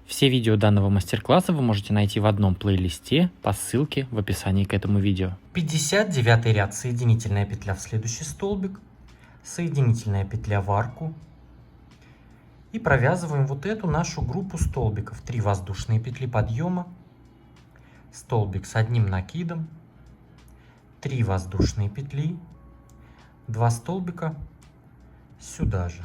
Все видео данного мастер-класса вы можете найти в одном плейлисте по ссылке в описании к этому видео. 59 ряд, соединительная петля в следующий столбик, соединительная петля в арку. И провязываем вот эту нашу группу столбиков. 3 воздушные петли подъема, столбик с одним накидом, 3 воздушные петли, 2 столбика сюда же.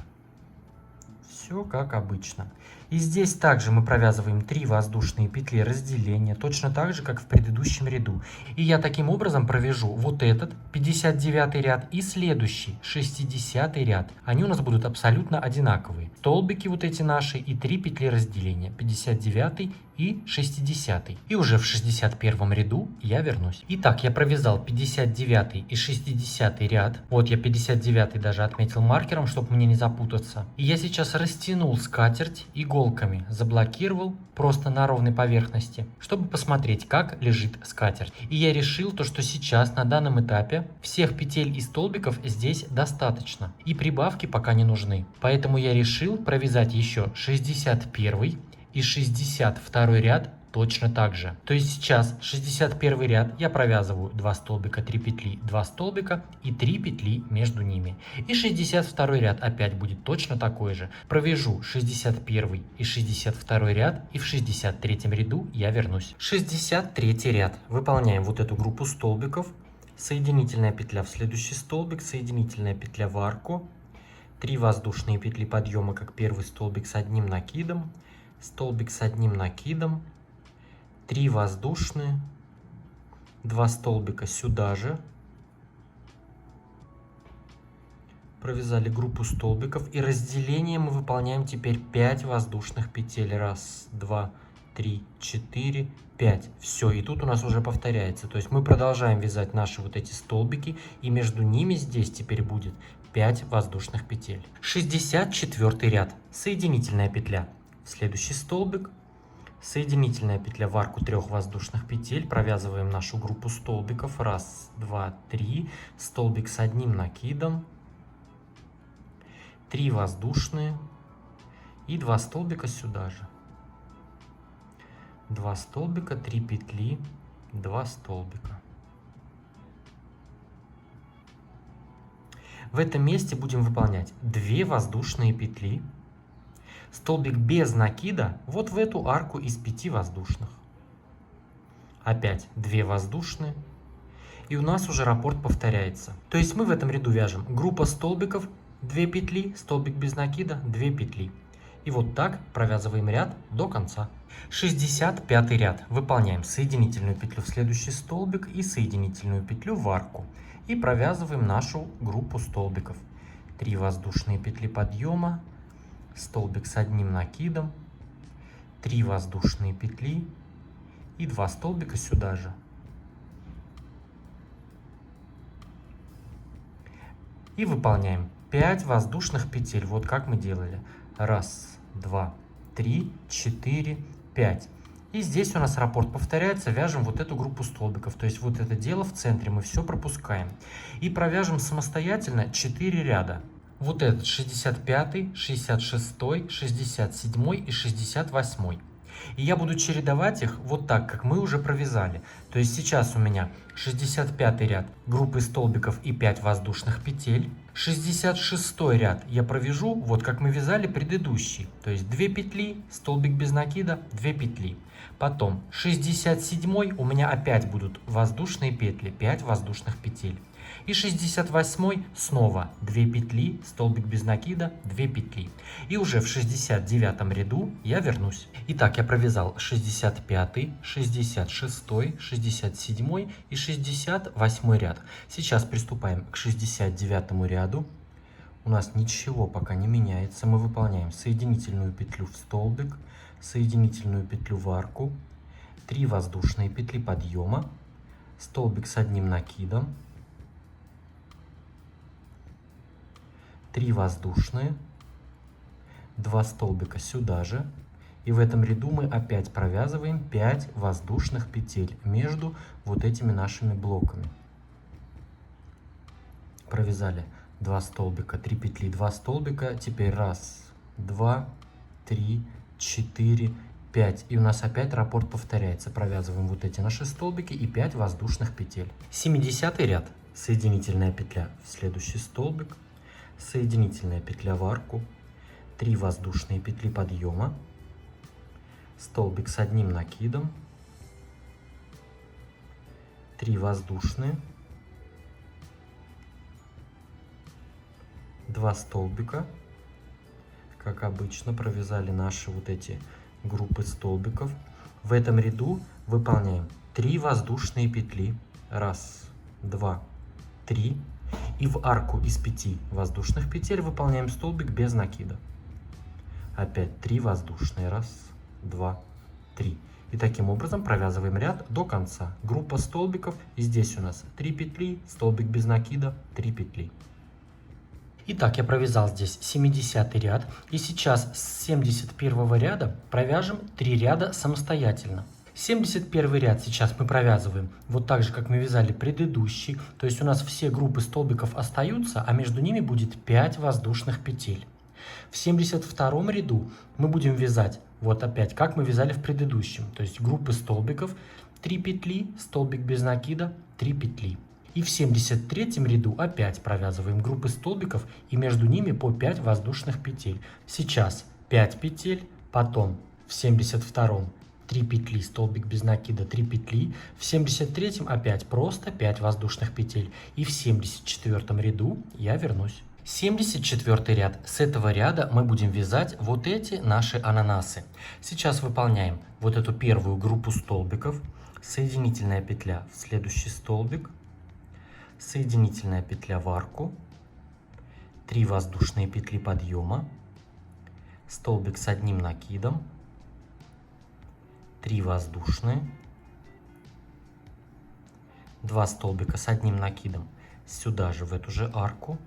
Все как обычно. И здесь также мы провязываем 3 воздушные петли разделения, точно так же, как в предыдущем ряду. И я таким образом провяжу вот этот 59 ряд и следующий 60 ряд. Они у нас будут абсолютно одинаковые. Столбики вот эти наши и 3 петли разделения, 59 и 60. И уже в 61 ряду я вернусь. Итак, я провязал 59 и 60 ряд. Вот я 59 даже отметил маркером, чтобы мне не запутаться. И я сейчас растянул скатерть иголками, заблокировал просто на ровной поверхности, чтобы посмотреть, как лежит скатерть. И я решил, что сейчас на данном этапе всех петель и столбиков здесь достаточно. И прибавки пока не нужны. Поэтому я решил провязать еще 61 и 62 ряд точно так же. То есть сейчас 61 ряд я провязываю 2 столбика, 3 петли, 2 столбика и 3 петли между ними. И 62 ряд опять будет точно такой же. Провяжу 61 и 62 ряд, и в 63 ряду я вернусь. 63 ряд. Выполняем вот эту группу столбиков. Соединительная петля в следующий столбик, соединительная петля в арку, 3 воздушные петли подъема, как первый столбик с одним накидом, столбик с одним накидом, 3 воздушные, 2 столбика сюда же. Провязали группу столбиков и разделение мы выполняем теперь 5 воздушных петель. 1, 2, 3, 4, 5. Все, и тут у нас уже повторяется. То есть мы продолжаем вязать наши вот эти столбики, и между ними здесь теперь будет 5 воздушных петель. 64 ряд. Соединительная петля в следующий столбик, соединительная петля в арку 3 воздушных петель, провязываем нашу группу столбиков, 1, 2, 3, столбик с одним накидом, 3 воздушные и 2 столбика сюда же, 2 столбика, 3 петли, 2 столбика. В этом месте будем выполнять 2 воздушные петли, столбик без накида вот в эту арку из 5 воздушных. Опять 2 воздушные. И у нас уже раппорт повторяется. То есть мы в этом ряду вяжем группа столбиков, 2 петли, столбик без накида, 2 петли. И вот так провязываем ряд до конца. 65 ряд. Выполняем соединительную петлю в следующий столбик и соединительную петлю в арку. И провязываем нашу группу столбиков. 3 воздушные петли подъема, столбик с одним накидом, 3 воздушные петли и 2 столбика сюда же. И выполняем 5 воздушных петель, вот как мы делали. 1, 2, 3, 4, 5. И здесь у нас раппорт повторяется, вяжем вот эту группу столбиков. То есть вот это дело в центре мы все пропускаем. И провяжем самостоятельно 4 ряда. Вот этот 65, 66, 67 и 68. И я буду чередовать их вот так, как мы уже провязали. То есть сейчас у меня 65 ряд группы столбиков и 5 воздушных петель. 66 ряд я провяжу вот как мы вязали предыдущий. То есть 2 петли, столбик без накида, 2 петли. Потом 67 у меня опять будут воздушные петли, 5 воздушных петель. И 68 снова 2 петли, столбик без накида, 2 петли. И уже в 69 ряду я вернусь. Итак, я провязал 65, 66, 67 и 68 ряд. Сейчас приступаем к 69 ряду. У нас ничего пока не меняется. Мы выполняем соединительную петлю в столбик, соединительную петлю в арку, 3 воздушные петли подъема, столбик с одним накидом, 3 воздушные, 2 столбика сюда же. И в этом ряду мы опять провязываем 5 воздушных петель между вот этими нашими блоками. Провязали 2 столбика, 3 петли, 2 столбика. Теперь 1, 2, 3, 4, 5. И у нас опять раппорт повторяется. Провязываем вот эти наши столбики и 5 воздушных петель. 70 ряд. Соединительная петля в следующий столбик. Соединительная петля в арку. 3 воздушные петли подъема. Столбик с одним накидом. 3 воздушные. 2 столбика. Как обычно, провязали наши вот эти группы столбиков. В этом ряду выполняем 3 воздушные петли. 1, 2, 3. И в арку из 5 воздушных петель выполняем столбик без накида. Опять 3 воздушные. 1, 2, 3. И таким образом провязываем ряд до конца. Группа столбиков. И здесь у нас 3 петли, столбик без накида, 3 петли. Итак, я провязал здесь 70 ряд. И сейчас с 71 ряда провяжем 3 ряда самостоятельно. 71 ряд сейчас мы провязываем вот так же, как мы вязали предыдущий. То есть у нас все группы столбиков остаются, а между ними будет 5 воздушных петель. В 72 ряду мы будем вязать вот опять, как мы вязали в предыдущем. То есть группы столбиков, 3 петли, столбик без накида, 3 петли. И в 73 ряду опять провязываем группы столбиков и между ними по 5 воздушных петель. Сейчас 5 петель, потом в 72 3 петли, столбик без накида, 3 петли. В 73 опять просто 5 воздушных петель. И в 74 ряду я вернусь. 74 ряд. С этого ряда мы будем вязать вот эти наши ананасы. Сейчас выполняем вот эту первую группу столбиков. Соединительная петля в следующий столбик. Соединительная петля в арку. 3 воздушные петли подъема. Столбик с одним накидом. 3 воздушные. 2 столбика с одним накидом сюда же, в эту же арку.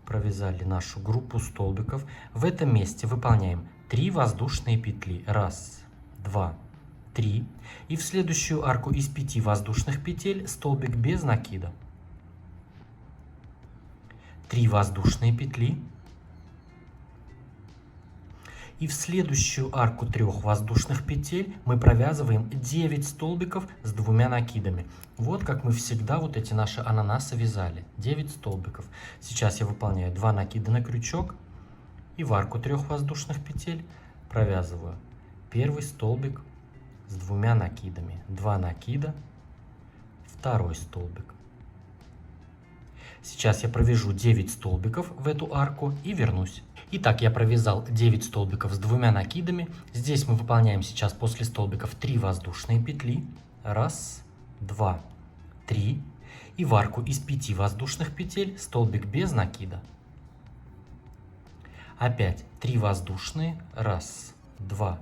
Провязали нашу группу столбиков. В этом месте выполняем 3 воздушные петли. 1, 2, 3. И в следующую арку из 5 воздушных петель столбик без накида. 3 воздушные петли. И в следующую арку 3 воздушных петель мы провязываем 9 столбиков с 2 накидами. Вот как мы всегда вот эти наши ананасы вязали. 9 столбиков. Сейчас я выполняю 2 накида на крючок. И в арку 3 воздушных петель провязываю первый столбик с 2 накидами. 2 накида, второй столбик. Сейчас я провяжу 9 столбиков в эту арку и вернусь. Итак, я провязал 9 столбиков с 2 накидами. Здесь мы выполняем сейчас после столбиков 3 воздушные петли. 1, 2, 3. И в арку из 5 воздушных петель столбик без накида. Опять 3 воздушные. 1, 2,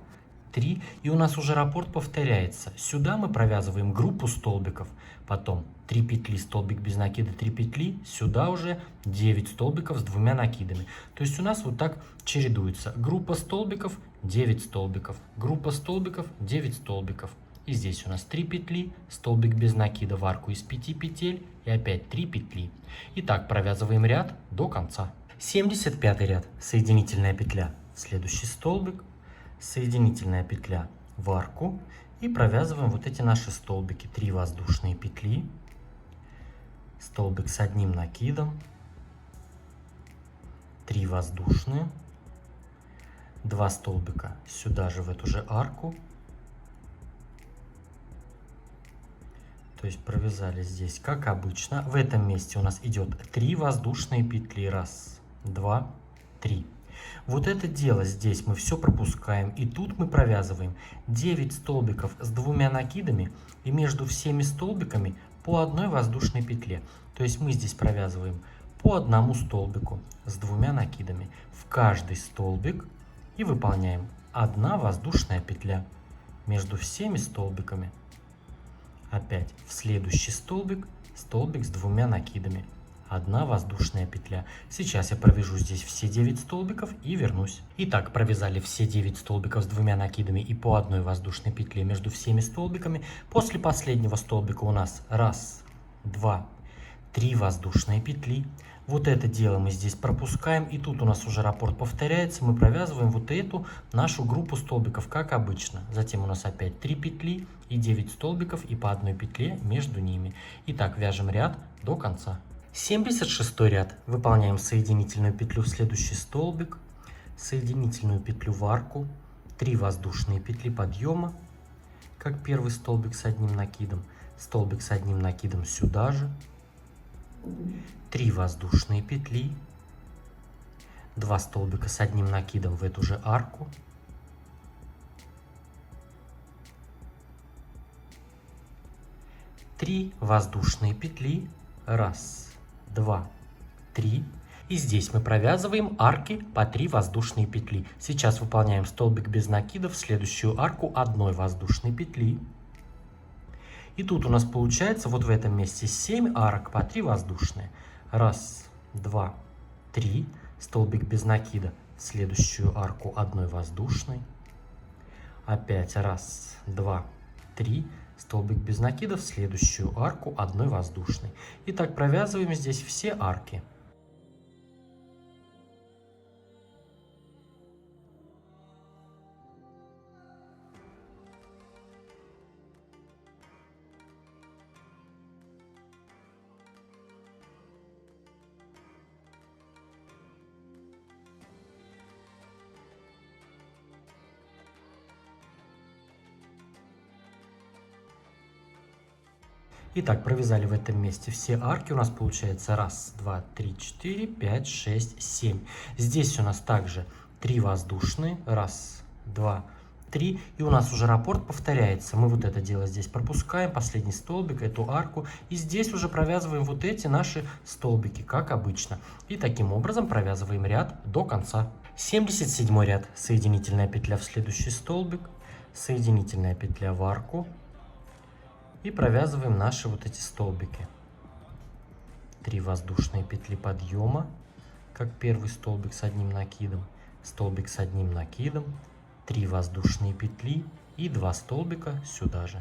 3. И у нас уже раппорт повторяется. Сюда мы провязываем группу столбиков. Потом 3 петли, столбик без накида, 3 петли. Сюда уже 9 столбиков с 2 накидами. То есть у нас вот так чередуется. Группа столбиков, 9 столбиков. Группа столбиков, 9 столбиков. И здесь у нас 3 петли, столбик без накида в арку из 5 петель. И опять 3 петли. Итак, провязываем ряд до конца. 75 ряд. Соединительная петля в следующий столбик. Соединительная петля в арку. И провязываем вот эти наши столбики. 3 воздушные петли. Столбик с одним накидом. 3 воздушные. 2 столбика сюда же, в эту же арку. То есть провязали здесь как обычно. В этом месте у нас идет 3 воздушные петли. 1, 2, 3. Вот это дело здесь мы все пропускаем. И тут мы провязываем 9 столбиков с 2 накидами. И между всеми столбиками по одной воздушной петле. То есть мы здесь провязываем по одному столбику с 2 накидами в каждый столбик. И выполняем 1 воздушная петля между всеми столбиками. Опять в следующий столбик, столбик с 2 накидами. 1 воздушная петля. Сейчас я провяжу здесь все 9 столбиков и вернусь. Итак, провязали все 9 столбиков с 2 накидами и по 1 воздушной петле между всеми столбиками. После последнего столбика у нас 1, 2, 3 воздушные петли. Вот это дело мы здесь пропускаем, и тут у нас уже раппорт повторяется, мы провязываем вот эту нашу группу столбиков, как обычно. Затем у нас опять 3 петли и 9 столбиков, и по одной петле между ними. Итак, вяжем ряд до конца. 76 ряд. Выполняем соединительную петлю в следующий столбик, соединительную петлю в арку, 3 воздушные петли подъема, как первый столбик с одним накидом, столбик с одним накидом сюда же, 3 воздушные петли, 2 столбика с одним накидом в эту же арку, 3 воздушные петли, 1, 2, 3. И здесь мы провязываем арки по 3 воздушные петли. Сейчас выполняем столбик без накидов в следующую арку 1 воздушной петли. И тут у нас получается вот в этом месте 7 арок по 3 воздушные. 1, 2, 3. Столбик без накида в следующую арку 1 воздушной. Опять 1, 2, 3. Столбик без накида в следующую арку 1 воздушной. И так провязываем здесь все арки. Итак, провязали в этом месте все арки. У нас получается 1, 2, 3, 4, 5, 6, 7. Здесь у нас также 3 воздушные. 1, 2, 3. И у нас уже раппорт повторяется. Мы вот это дело здесь пропускаем. Последний столбик, эту арку. И здесь уже провязываем вот эти наши столбики, как обычно. И таким образом провязываем ряд до конца. 77 ряд. Соединительная петля в следующий столбик. Соединительная петля в арку. И провязываем наши вот эти столбики. 3 воздушные петли подъема, как первый столбик с одним накидом, столбик с одним накидом, 3 воздушные петли и 2 столбика сюда же.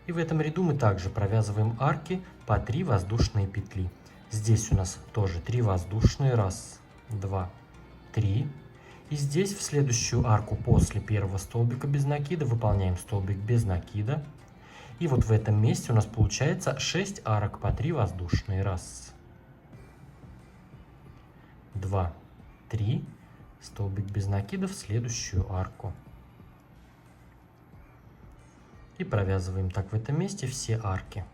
И в этом ряду мы также провязываем арки по 3 воздушные петли. Здесь у нас тоже 3 воздушные. 1, 2, 3. И здесь в следующую арку после первого столбика без накида выполняем столбик без накида. И вот в этом месте у нас получается 6 арок по 3 воздушные. 1, 2, 3. Столбик без накида в следующую арку. И провязываем так в этом месте все арки.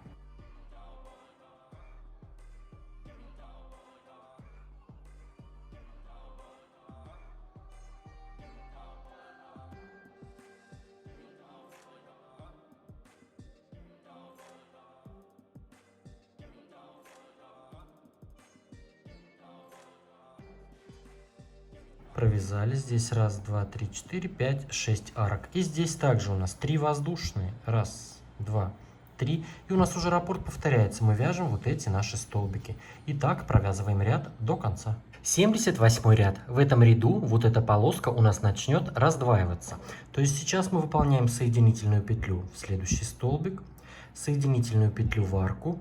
Провязали здесь 1, 2, 3, 4, 5, 6 арок. И здесь также у нас 3 воздушные. 1, 2, 3. И у нас уже раппорт повторяется. Мы вяжем вот эти наши столбики. И так провязываем ряд до конца. 78 ряд. В этом ряду вот эта полоска у нас начнет раздваиваться. То есть сейчас мы выполняем соединительную петлю в следующий столбик, соединительную петлю в арку,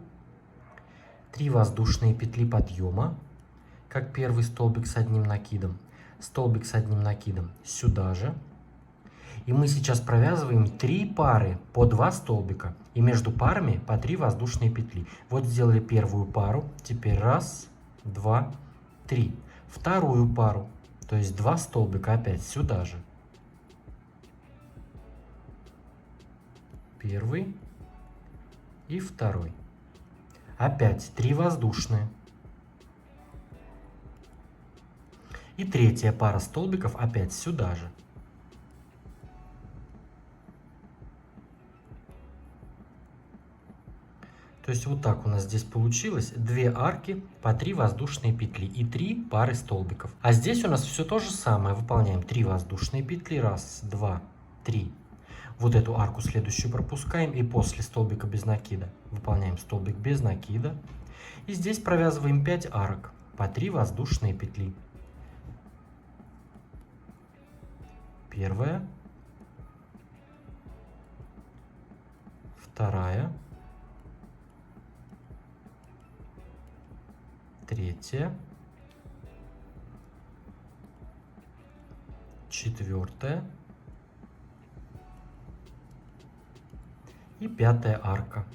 3 воздушные петли подъема, как первый столбик с одним накидом, столбик с одним накидом сюда же. И мы сейчас провязываем 3 пары по 2 столбика. И между парами по 3 воздушные петли. Вот сделали первую пару. Теперь 1, 2, 3. Вторую пару. То есть 2 столбика опять сюда же. Первый и второй. Опять 3 воздушные. И третья пара столбиков опять сюда же. То есть вот так у нас здесь получилось 2 арки по 3 воздушные петли и 3 пары столбиков. А здесь у нас все то же самое. Выполняем 3 воздушные петли. 1, 2, 3. Вот эту арку следующую пропускаем и после столбика без накида выполняем столбик без накида. И здесь провязываем 5 арок по 3 воздушные петли. Первая, вторая, третья, четвертая и пятая арка.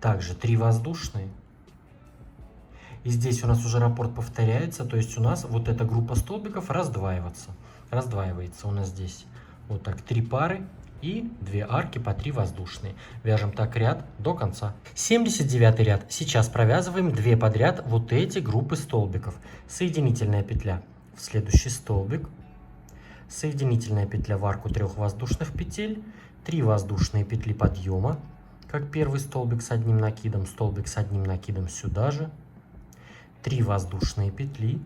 Также 3 воздушные. И здесь у нас уже раппорт повторяется, то есть у нас вот эта группа столбиков раздваивается. У нас здесь вот так 3 пары и 2 арки по 3 воздушные. Вяжем так ряд до конца. 79 ряд. Сейчас провязываем 2 подряд вот эти группы столбиков. Соединительная петля в следующий столбик, соединительная петля в арку 3 воздушных петель, 3 воздушные петли подъема, как первый столбик с одним накидом, столбик с одним накидом сюда же, 3 воздушные петли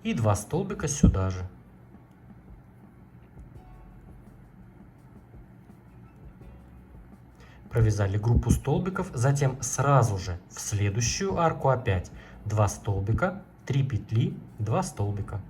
и 2 столбика сюда же. Провязали группу столбиков, затем сразу же в следующую арку опять 2 столбика, 3 петли, 2 столбика.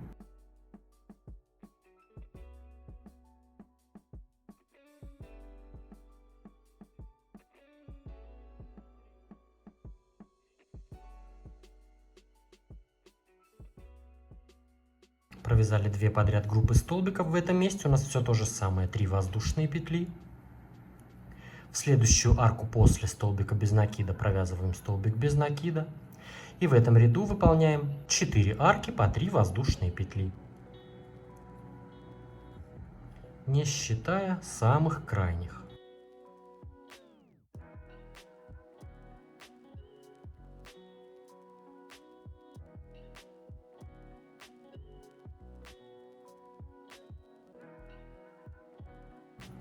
Провязали 2 подряд группы столбиков. В этом месте у нас все то же самое. 3 воздушные петли. В следующую арку после столбика без накида провязываем столбик без накида. И в этом ряду выполняем 4 арки по 3 воздушные петли, не считая самых крайних.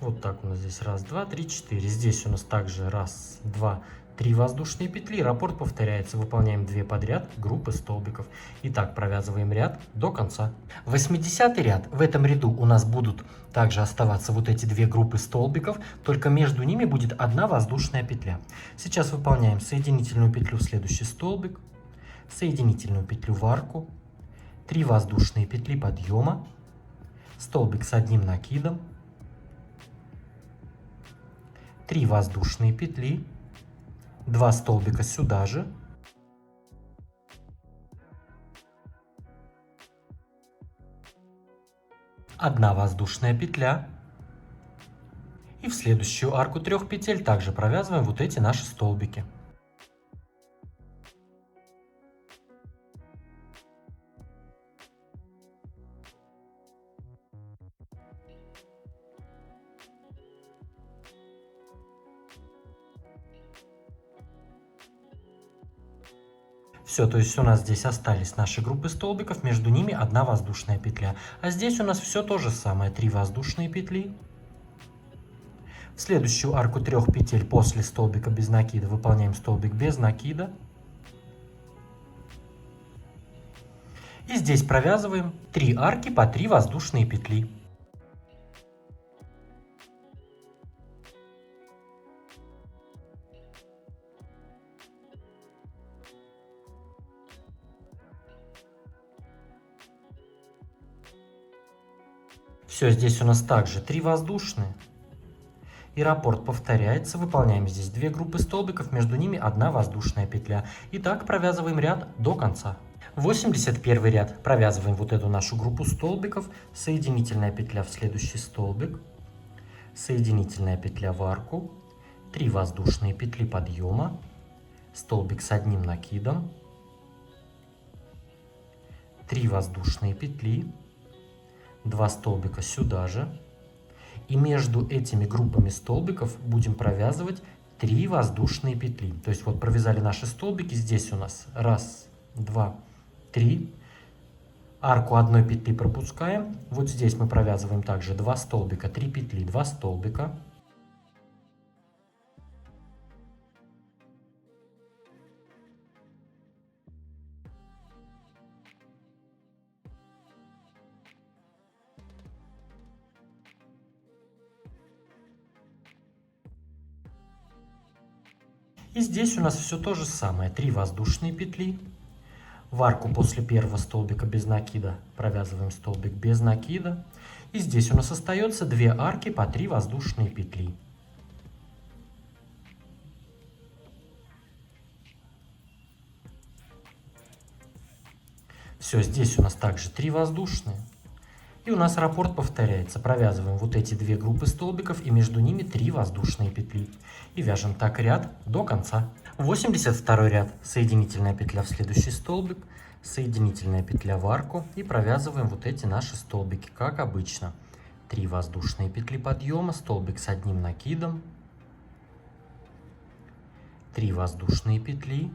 Вот так у нас здесь 1, 2, 3, 4. Здесь у нас также 1, 2, 3 воздушные петли. Раппорт повторяется. Выполняем 2 подряд группы столбиков. И так провязываем ряд до конца. 80 ряд. В этом ряду у нас будут также оставаться вот эти 2 группы столбиков, только между ними будет 1 воздушная петля. Сейчас выполняем соединительную петлю в следующий столбик, соединительную петлю в арку, 3 воздушные петли подъема, столбик с одним накидом, 3 воздушные петли, 2 столбика сюда же, одна воздушная петля, и в следующую арку 3 петель также провязываем вот эти наши столбики. Все, то есть у нас здесь остались наши группы столбиков, между ними 1 воздушная петля. А здесь у нас все то же самое, 3 воздушные петли. В следующую арку 3 петель после столбика без накида выполняем столбик без накида. И здесь провязываем 3 арки по 3 воздушные петли. Все, здесь у нас также 3 воздушные. И раппорт повторяется. Выполняем здесь 2 группы столбиков, между ними 1 воздушная петля. И так провязываем ряд до конца. 81 ряд. Провязываем вот эту нашу группу столбиков. Соединительная петля в следующий столбик. Соединительная петля в арку. 3 воздушные петли подъема. Столбик с одним накидом. 3 воздушные петли. 2 столбика сюда же. И между этими группами столбиков будем провязывать 3 воздушные петли. То есть вот провязали наши столбики. Здесь у нас 1, 2, 3. Арку 1 петли пропускаем. Вот здесь мы провязываем также 2 столбика, 3 петли, 2 столбика. И здесь у нас все то же самое. 3 воздушные петли. В арку после первого столбика без накида провязываем столбик без накида. И здесь у нас остается 2 арки по 3 воздушные петли. Все, здесь у нас также 3 воздушные. И у нас раппорт повторяется. Провязываем вот эти две группы столбиков и между ними 3 воздушные петли. И вяжем так ряд до конца. 82 ряд. Соединительная петля в следующий столбик, соединительная петля в арку и провязываем вот эти наши столбики, как обычно. 3 воздушные петли подъема, столбик с одним накидом, 3 воздушные петли,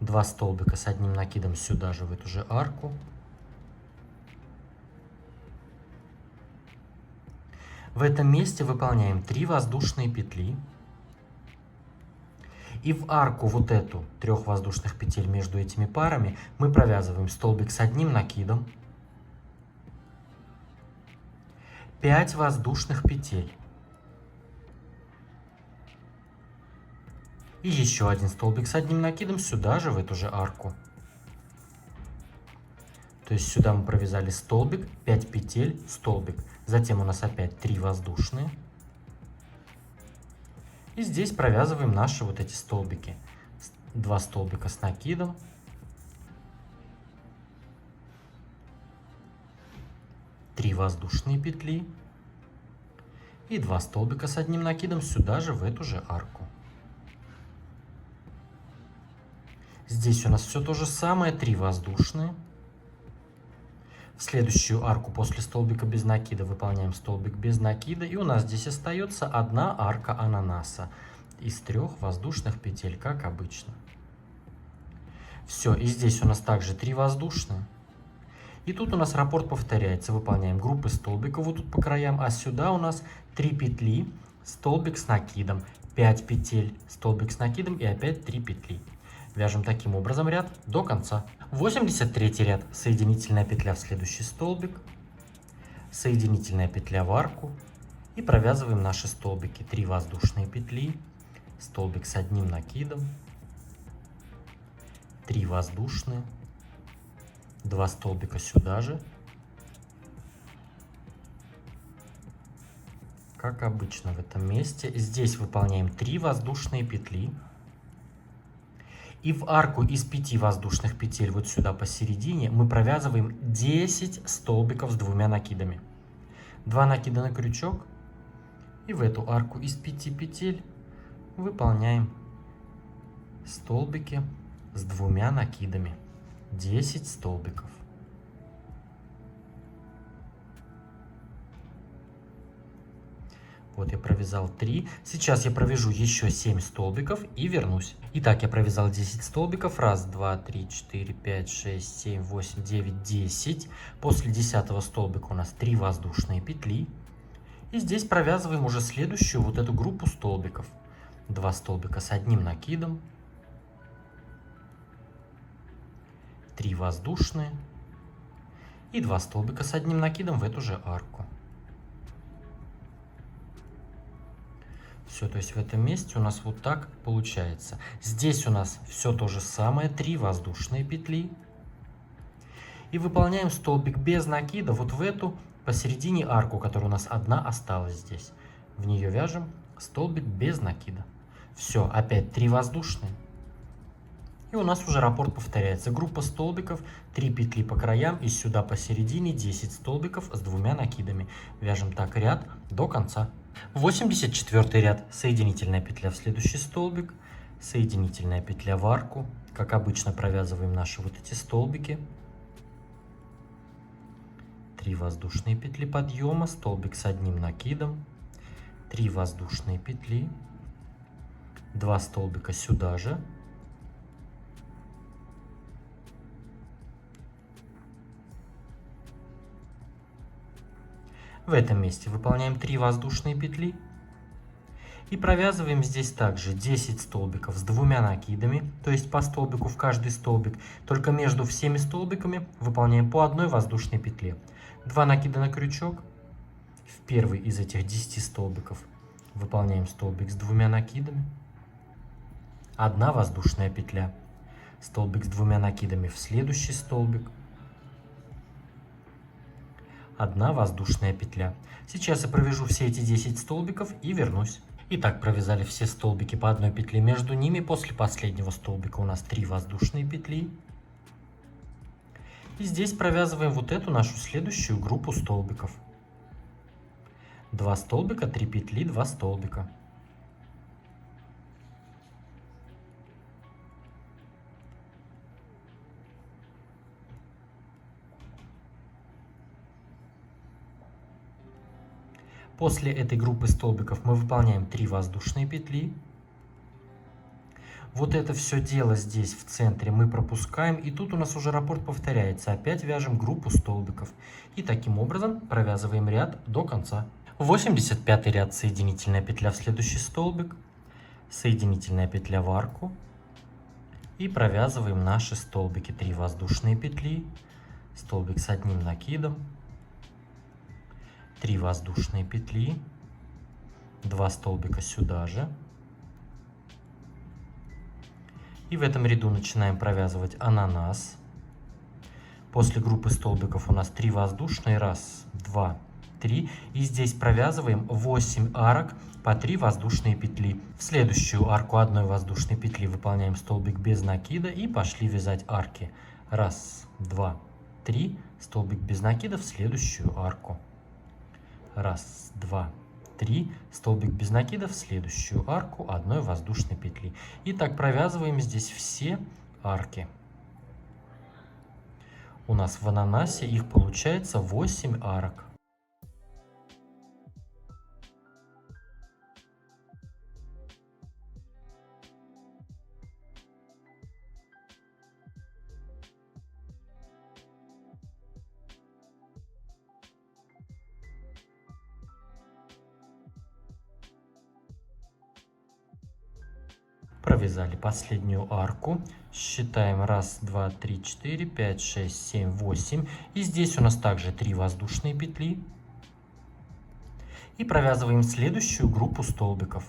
2 столбика с одним накидом сюда же в эту же арку. В этом месте выполняем 3 воздушные петли. И в арку вот эту 3 воздушных петель между этими парами мы провязываем столбик с одним накидом, 5 воздушных петель. И еще один столбик с одним накидом сюда же в эту же арку. То есть сюда мы провязали столбик, 5 петель, столбик. Затем у нас опять 3 воздушные. И здесь провязываем наши вот эти столбики. 2 столбика с накидом. 3 воздушные петли. И 2 столбика с одним накидом сюда же в эту же арку. Здесь у нас все то же самое, 3 воздушные. В следующую арку после столбика без накида выполняем столбик без накида. И у нас здесь остается одна арка ананаса из 3 воздушных петель, как обычно. Все, и здесь у нас также 3 воздушные. И тут у нас раппорт повторяется. Выполняем группы столбиков вот тут по краям, а сюда у нас 3 петли, столбик с накидом, 5 петель, столбик с накидом и опять 3 петли. Вяжем таким образом ряд до конца. 83 ряд. Соединительная петля в следующий столбик, соединительная петля в арку и провязываем наши столбики. 3 воздушные петли, столбик с одним накидом, 3 воздушные, 2 столбика сюда же, как обычно в этом месте. Здесь выполняем 3 воздушные петли. И в арку из 5 воздушных петель вот сюда посередине мы провязываем 10 столбиков с 2 накидами. 2 накида на крючок. И в эту арку из 5 петель выполняем столбики с 2 накидами. 10 столбиков. Вот я провязал 3. Сейчас я провяжу еще 7 столбиков и вернусь. Итак, я провязал 10 столбиков. 1, 2, 3, 4, 5, 6, 7, 8, 9, 10. После 10 столбика у нас 3 воздушные петли. И здесь провязываем уже следующую вот эту группу столбиков. 2 столбика с одним накидом. 3 воздушные. И 2 столбика с одним накидом в эту же арку. Все, то есть в этом месте у нас вот так получается. Здесь у нас все то же самое, 3 воздушные петли. И выполняем столбик без накида вот в эту посередине арку, которая у нас одна осталась здесь. В нее вяжем столбик без накида. Все, опять 3 воздушные. И у нас уже раппорт повторяется. Группа столбиков, 3 петли по краям и сюда посередине 10 столбиков с 2 накидами. Вяжем так ряд до конца. 84 ряд. Соединительная петля в следующий столбик, соединительная петля в арку. Как обычно провязываем наши вот эти столбики. 3 воздушные петли подъема, столбик с одним накидом, 3 воздушные петли, 2 столбика сюда же. В этом месте выполняем 3 воздушные петли и провязываем здесь также 10 столбиков с 2 накидами, то есть по столбику в каждый столбик, только между всеми столбиками выполняем по одной воздушной петле. 2 накида на крючок, в первый из этих 10 столбиков выполняем столбик с 2 накидами, 1 воздушная петля, столбик с 2 накидами в следующий столбик, 1 воздушная петля. Сейчас я провяжу все эти 10 столбиков и вернусь. Итак, провязали все столбики по одной петле между ними. После последнего столбика у нас 3 воздушные петли. И здесь провязываем вот эту нашу следующую группу столбиков. 2 столбика, 3 петли, 2 столбика. После этой группы столбиков мы выполняем 3 воздушные петли. Вот это все дело здесь в центре мы пропускаем, и тут у нас уже раппорт повторяется. Опять вяжем группу столбиков. И таким образом провязываем ряд до конца. 85 ряд, соединительная петля в следующий столбик, соединительная петля в арку. И провязываем наши столбики. 3 воздушные петли, столбик с одним накидом, 3 воздушные петли, 2 столбика сюда же. И в этом ряду начинаем провязывать ананас. После группы столбиков у нас 3 воздушные, 1, 2, 3. И здесь провязываем 8 арок по 3 воздушные петли. В следующую арку одной воздушной петли выполняем столбик без накида и пошли вязать арки. 1, 2, 3. Столбик без накида в следующую арку. 1, 2, 3. Столбик без накида в следующую арку одной воздушной петли. И так провязываем здесь все арки. У нас в ананасе их получается 8 арок. Провязали последнюю арку, считаем 1, 2, 3, 4, 5, 6, 7, 8. И здесь у нас также 3 воздушные петли. И провязываем следующую группу столбиков.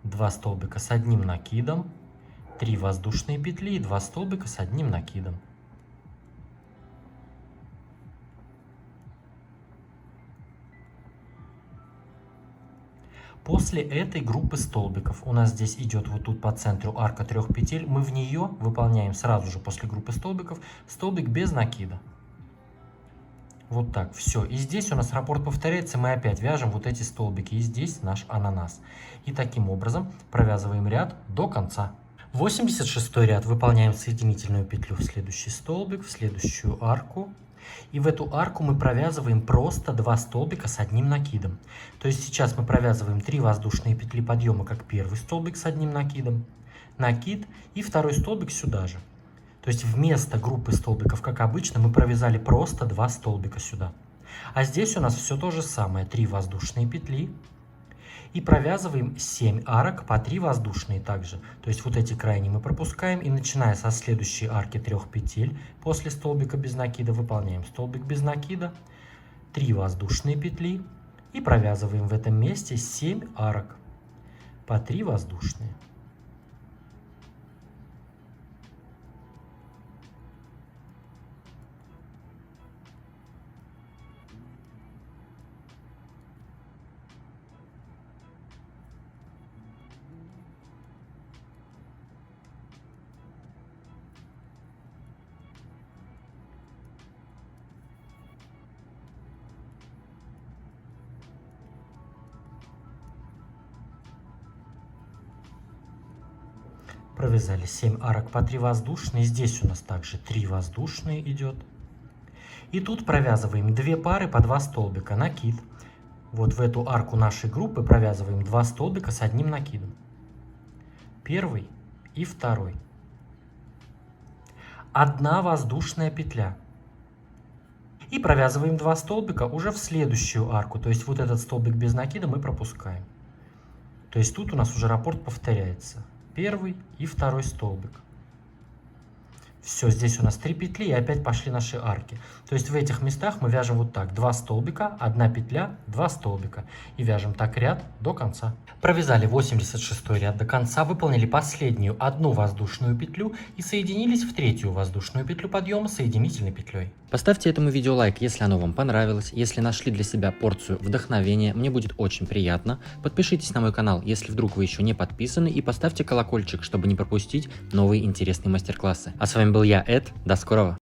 2 столбика с одним накидом, 3 воздушные петли и 2 столбика с одним накидом. После этой группы столбиков у нас здесь идет вот тут по центру арка 3 петель. Мы в нее выполняем сразу же после группы столбиков столбик без накида. Вот так, все. И здесь у нас раппорт повторяется, мы опять вяжем вот эти столбики. И здесь наш ананас. И таким образом провязываем ряд до конца. 86 ряд выполняем соединительную петлю в следующий столбик, в следующую арку. И в эту арку мы провязываем просто 2 столбика с одним накидом. То есть сейчас мы провязываем 3 воздушные петли подъема, как первый столбик с одним накидом, накид и второй столбик сюда же. То есть вместо группы столбиков, как обычно, мы провязали просто 2 столбика сюда. А здесь у нас все то же самое. 3 воздушные петли. И провязываем 7 арок по 3 воздушные также. То есть вот эти крайние мы пропускаем. И начиная со следующей арки 3 петель, после столбика без накида выполняем столбик без накида, 3 воздушные петли. И провязываем в этом месте 7 арок по 3 воздушные. Провязали 7 арок по 3 воздушные. Здесь у нас также 3 воздушные идет. И тут провязываем 2 пары по 2 столбика, накид. Вот в эту арку нашей группы провязываем 2 столбика с одним накидом. Первый и второй. 1 воздушная петля. И провязываем 2 столбика уже в следующую арку. То есть вот этот столбик без накида мы пропускаем. То есть тут у нас уже раппорт повторяется. Первый и второй столбик. Все, здесь у нас 3 петли и опять пошли наши арки. То есть в этих местах мы вяжем вот так. 2 столбика, 1 петля, 2 столбика. И вяжем так ряд до конца. Провязали 86 ряд до конца, выполнили последнюю 1 воздушную петлю и соединились в 3-ю воздушную петлю подъема соединительной петлей. Поставьте этому видео лайк, если оно вам понравилось. Если нашли для себя порцию вдохновения, мне будет очень приятно. Подпишитесь на мой канал, если вдруг вы еще не подписаны, и поставьте колокольчик, чтобы не пропустить новые интересные мастер-классы. А с вами был был я, Эд. До скорого.